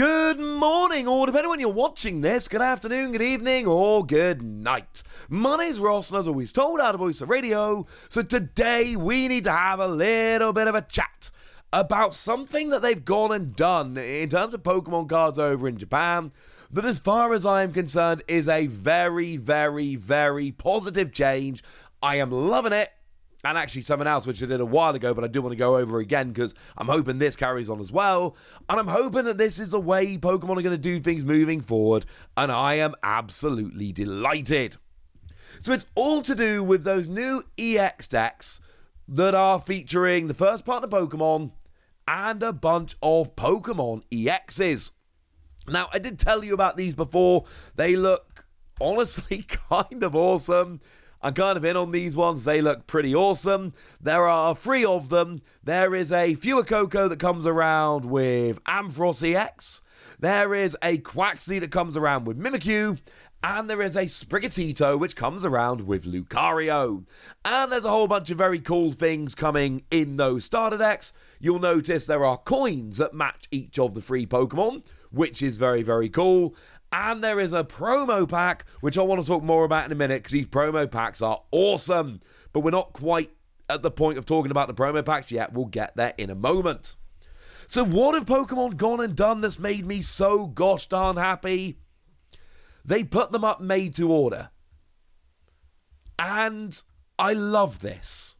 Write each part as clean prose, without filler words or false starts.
Good morning, or depending on when you're watching this, good afternoon, good evening, or good night. My name's Ross, and as always told, out of Voice of Radio, so today we need to have a little bit of a chat about something that they've gone and done in terms of Pokemon cards over in Japan that, as far as I am concerned, is a very, very, very positive change. I am loving it. And actually something else which I did a while ago, but I do want to go over again because I'm hoping this carries on as well. And I'm hoping that this is the way Pokemon are going to do things moving forward. And I am absolutely delighted. So it's all to do with those new EX decks that are featuring the first partner Pokemon and a bunch of Pokemon EXs. Now, I did tell you about these before. They look honestly kind of awesome. I'm kind of in on these ones. They look pretty awesome. There are 3 of them. There is a Fuecoco that comes around with Ampharos EX. There is a Quaxly that comes around with Mimikyu. And there is a Sprigatito which comes around with Lucario. And there's a whole bunch of very cool things coming in those starter decks. You'll notice there are coins that match each of the 3 Pokemon, which is very, very cool. And there is a promo pack, which I want to talk more about in a minute, because these promo packs are awesome. But we're not quite at the point of talking about the promo packs yet. We'll get there in a moment. So what have Pokemon gone and done that's made me so gosh darn happy? They put them up made to order. And I love this,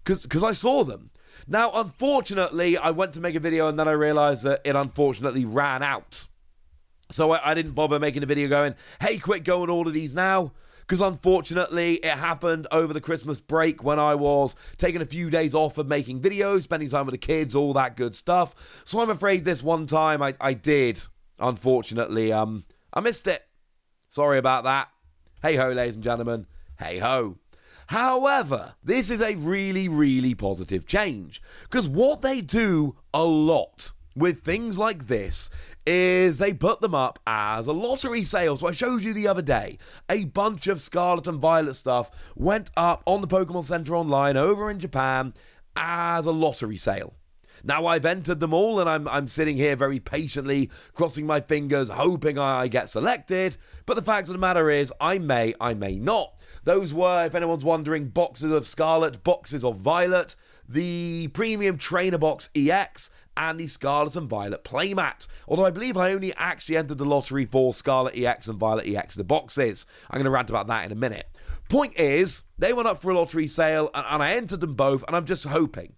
because I saw them. Now, unfortunately, I went to make a video and then I realized that it unfortunately ran out. So I didn't bother making a video going, hey, quick, go and order these now. Because unfortunately, it happened over the Christmas break when I was taking a few days off of making videos, spending time with the kids, all that good stuff. So I'm afraid this one time I did, unfortunately, I missed it. Sorry about that. Hey ho, ladies and gentlemen. Hey ho. However, this is a really, really positive change. Because what they do a lot with things like this is they put them up as a lottery sale. So I showed you the other day, a bunch of Scarlet and Violet stuff went up on the Pokemon Center online over in Japan as a lottery sale. Now I've entered them all and I'm sitting here very patiently, crossing my fingers, hoping I get selected. But the fact of the matter is, I may not. Those were, if anyone's wondering, boxes of Scarlet, boxes of Violet, the Premium Trainer Box EX, and the Scarlet and Violet playmat. Although I believe I only actually entered the lottery for Scarlet EX and Violet EX, the boxes. I'm going to rant about that in a minute. Point is, they went up for a lottery sale, and I entered them both, and I'm just hoping.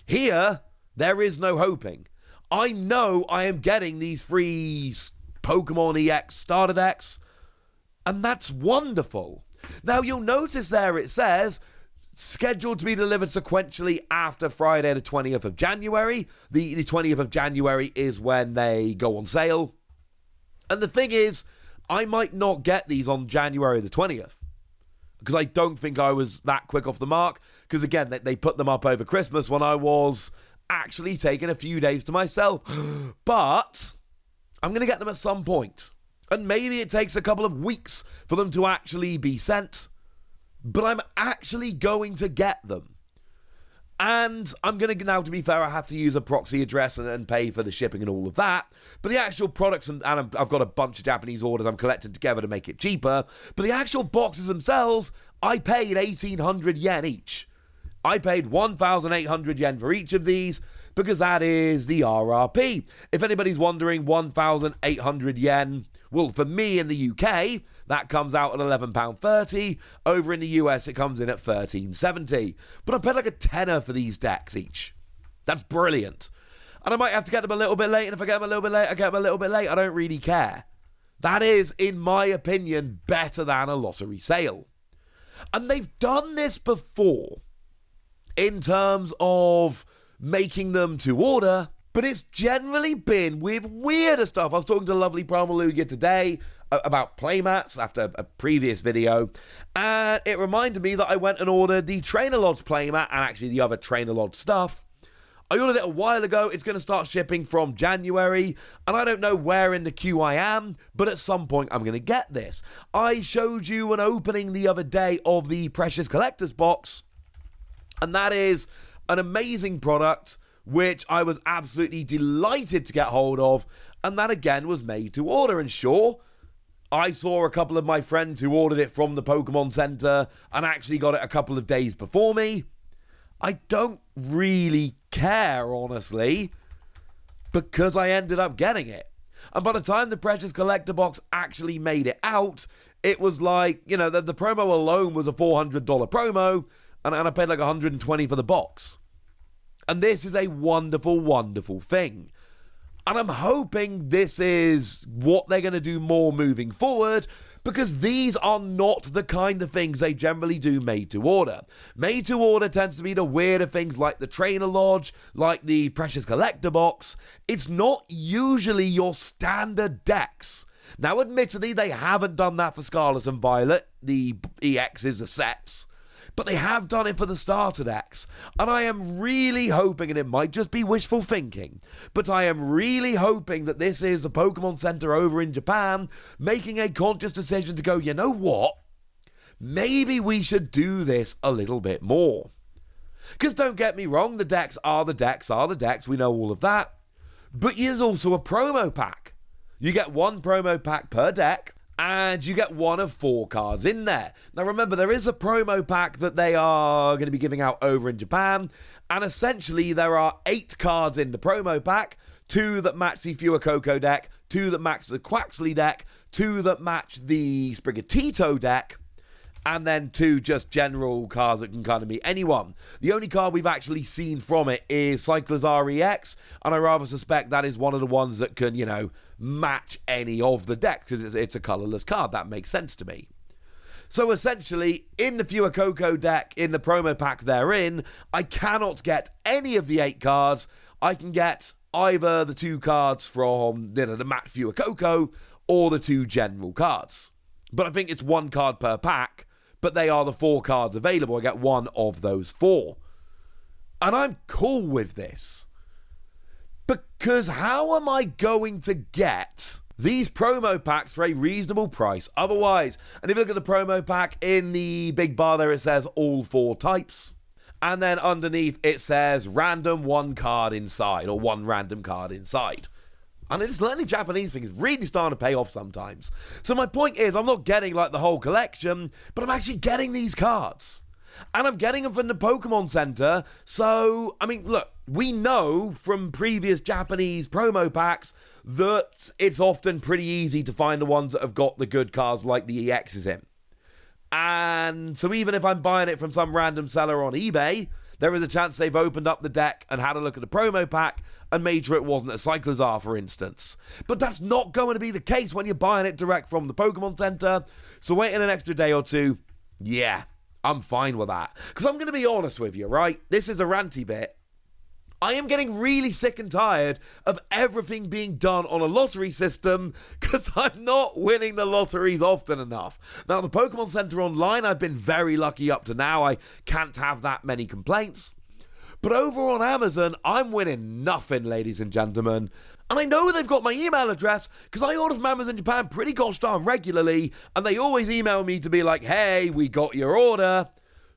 Here, there is no hoping. I know I am getting these free Pokemon EX starter decks, and that's wonderful. Now, you'll notice there it says, scheduled to be delivered sequentially after Friday the 20th of January. The 20th of January is when they go on sale. And the thing is, I might not get these on January the 20th. Because I don't think I was that quick off the mark. Because again, they put them up over Christmas when I was actually taking a few days to myself. But I'm going to get them at some point. And maybe it takes a couple of weeks for them to actually be sent. But I'm actually going to get them. And I'm going to, now to be fair, I have to use a proxy address and pay for the shipping and all of that. But the actual products, and I've got a bunch of Japanese orders I'm collecting together to make it cheaper. But the actual boxes themselves, I paid 1,800 yen each. I paid 1,800 yen for each of these because that is the RRP. If anybody's wondering, 1,800 yen, well, for me in the UK, that comes out at £11.30. Over in the US, it comes in at $13.70. But I paid like a tenner for these decks each. That's brilliant. And I might have to get them a little bit late, and if I get them a little bit late, I get them a little bit late. I don't really care. That is, in my opinion, better than a lottery sale. And they've done this before in terms of making them to order, but it's generally been with weirder stuff. I was talking to lovely Primal Lugia today about playmats after a previous video, and it reminded me that I went and ordered the Trainer Lodge playmat and actually the other Trainer Lodge stuff. I ordered it a while ago. It's going to start shipping from January, and I don't know where in the queue I am, but at some point I'm going to get this. I showed you an opening the other day of the Precious Collector's box, and that is an amazing product which I was absolutely delighted to get hold of, and that again was made to order. And sure, I saw a couple of my friends who ordered it from the Pokemon Center and actually got it a couple of days before me. I don't really care, honestly, because I ended up getting it. And by the time the Precious Collector Box actually made it out, it was like, you know, the promo alone was a $400 promo, and I paid like $120 for the box. And this is a wonderful, wonderful thing. And I'm hoping this is what they're going to do more moving forward, because these are not the kind of things they generally do made to order. Made to order tends to be the weirder things like the Trainer Lodge, like the Precious Collector Box. It's not usually your standard decks. Now, admittedly, they haven't done that for Scarlet and Violet, the EXs, the sets. But they have done it for the starter decks. And I am really hoping, and it might just be wishful thinking, but I am really hoping that this is the Pokemon Center over in Japan making a conscious decision to go, you know what? Maybe we should do this a little bit more. Because don't get me wrong, the decks are the decks are the decks. We know all of that. But there's also a promo pack. You get one promo pack per deck, and you get one of 4 cards in there. Now remember, there is a promo pack that they are going to be giving out over in Japan, and essentially there are 8 cards in the promo pack, 2 that match the Fuecoco deck, 2 that match the Quaxley deck, 2 that match the Sprigatito deck, and then 2 just general cards that can kind of meet anyone. The only card we've actually seen from it is Cyclizar EX, and I rather suspect that is one of the ones that can, you know, match any of the decks, because it's a colorless card. That makes sense to me. So essentially, in the Fuecoco deck, in the promo pack therein, I cannot get any of the 8 cards. I can get either the 2 cards from, you know, the Matt Fuecoco or the 2 general cards. But I think it's 1 card per pack, but they are the 4 cards available. I get 1 of those 4. And I'm cool with this. Because how am I going to get these promo packs for a reasonable price otherwise? And if you look at the promo pack, in the big bar there it says all 4 types. And then underneath it says random 1 card inside, or 1 random card inside. And it's learning Japanese thing is really starting to pay off sometimes. So my point is, I'm not getting like the whole collection, but I'm actually getting these cards. And I'm getting them from the Pokemon Center. So, I mean, look, we know from previous Japanese promo packs that it's often pretty easy to find the ones that have got the good cards like the EXs in. And so even if I'm buying it from some random seller on eBay, there is a chance they've opened up the deck and had a look at the promo pack and made sure it wasn't a Cyclizar, for instance. But that's not going to be the case when you're buying it direct from the Pokemon Center. So waiting an extra day or 2, yeah, I'm fine with that. Because I'm going to be honest with you, right? This is a ranty bit. I am getting really sick and tired of everything being done on a lottery system because I'm not winning the lotteries often enough. Now, the Pokemon Center Online, I've been very lucky up to now. I can't have that many complaints. But over on Amazon, I'm winning nothing, ladies and gentlemen. And I know they've got my email address because I order from Amazon Japan pretty gosh darn regularly, and they always email me to be like, hey, we got your order.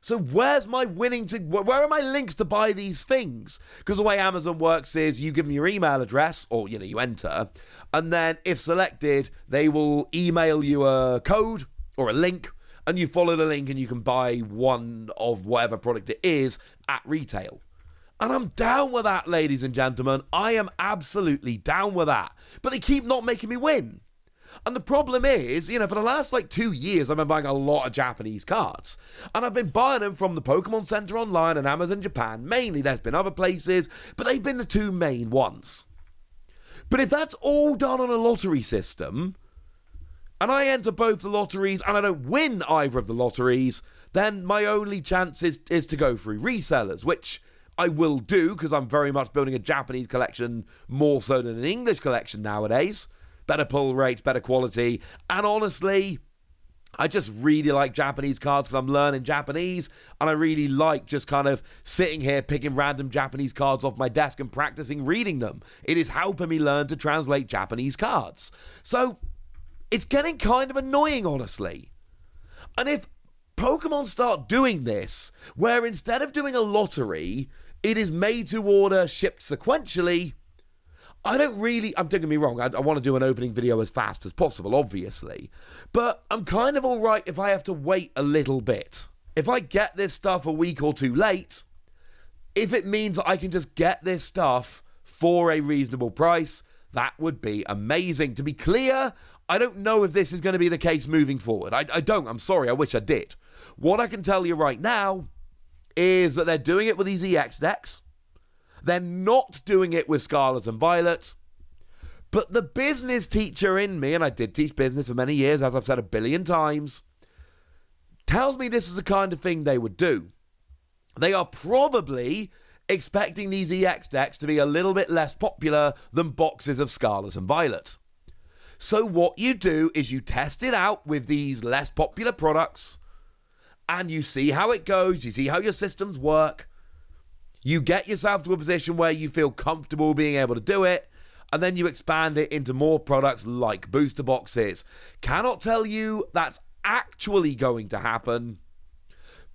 So where's my where are my links to buy these things? Because the way Amazon works is you give them your email address, or, you know, you enter, and then if selected, they will email you a code or a link, and you follow the link and you can buy one of whatever product it is at retail. And I'm down with that, ladies and gentlemen. I am absolutely down with that. But they keep not making me win. And the problem is, you know, for the last 2 years, I've been buying a lot of Japanese cards. And I've been buying them from the Pokemon Center Online and Amazon Japan. Mainly, there's been other places, but they've been the 2 main ones. But if that's all done on a lottery system, and I enter both the lotteries and I don't win either of the lotteries, then my only chance is to go through resellers, which I will do because I'm very much building a Japanese collection more so than an English collection nowadays. Better pull rates, better quality. And honestly, I just really like Japanese cards because I'm learning Japanese. And I really like just kind of sitting here picking random Japanese cards off my desk and practicing reading them. It is helping me learn to translate Japanese cards. So it's getting kind of annoying, honestly. And if Pokemon start doing this, where instead of doing a lottery, It is made to order, shipped sequentially. Don't get me wrong, I want to do an opening video as fast as possible, obviously. But I'm kind of alright if I have to wait a little bit. If I get this stuff a week or two late, if it means I can just get this stuff for a reasonable price, that would be amazing. To be clear, I don't know if this is going to be the case moving forward. I don't. I'm sorry. I wish I did. What I can tell you right now is that they're doing it with these EX decks. They're not doing it with Scarlet and Violet. But the business teacher in me, and I did teach business for many years, as I've said a billion times, tells me this is the kind of thing they would do. They are probably expecting these EX decks to be a little bit less popular than boxes of Scarlet and Violet. So what you do is you test it out with these less popular products, and you see how it goes, you see how your systems work, you get yourself to a position where you feel comfortable being able to do it, and then you expand it into more products like booster boxes. Cannot tell you that's actually going to happen,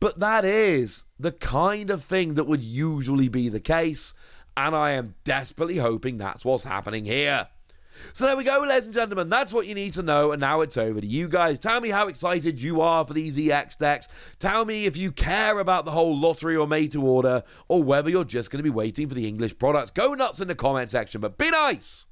but that is the kind of thing that would usually be the case, and I am desperately hoping that's what's happening here. So there we go, ladies and gentlemen. That's what you need to know, and now it's over to you guys. Tell me how excited you are for these EX decks. Tell me if you care about the whole lottery or made-to-order, or whether you're just going to be waiting for the English products. Go nuts in the comment section, but be nice!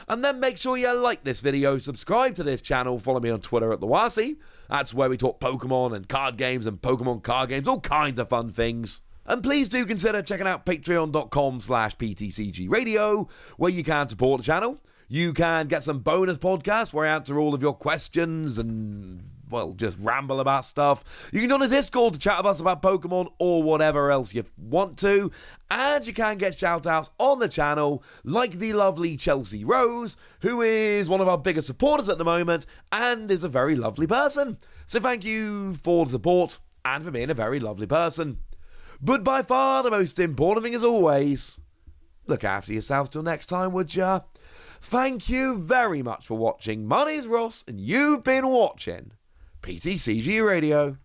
And then make sure you like this video, subscribe to this channel, follow me on Twitter at TheWasi. That's where we talk Pokemon and card games and Pokemon card games, all kinds of fun things. And please do consider checking out patreon.com/PTCG Radio, where you can support the channel. You can get some bonus podcasts where I answer all of your questions and, well, just ramble about stuff. You can join a Discord to chat with us about Pokemon or whatever else you want to. And you can get shout-outs on the channel, like the lovely Chelsea Rose, who is one of our biggest supporters at the moment and is a very lovely person. So thank you for the support and for being a very lovely person. But by far the most important thing, as always, look after yourselves till next time, would ya? Thank you very much for watching. My name's Ross, and you've been watching PTCG Radio.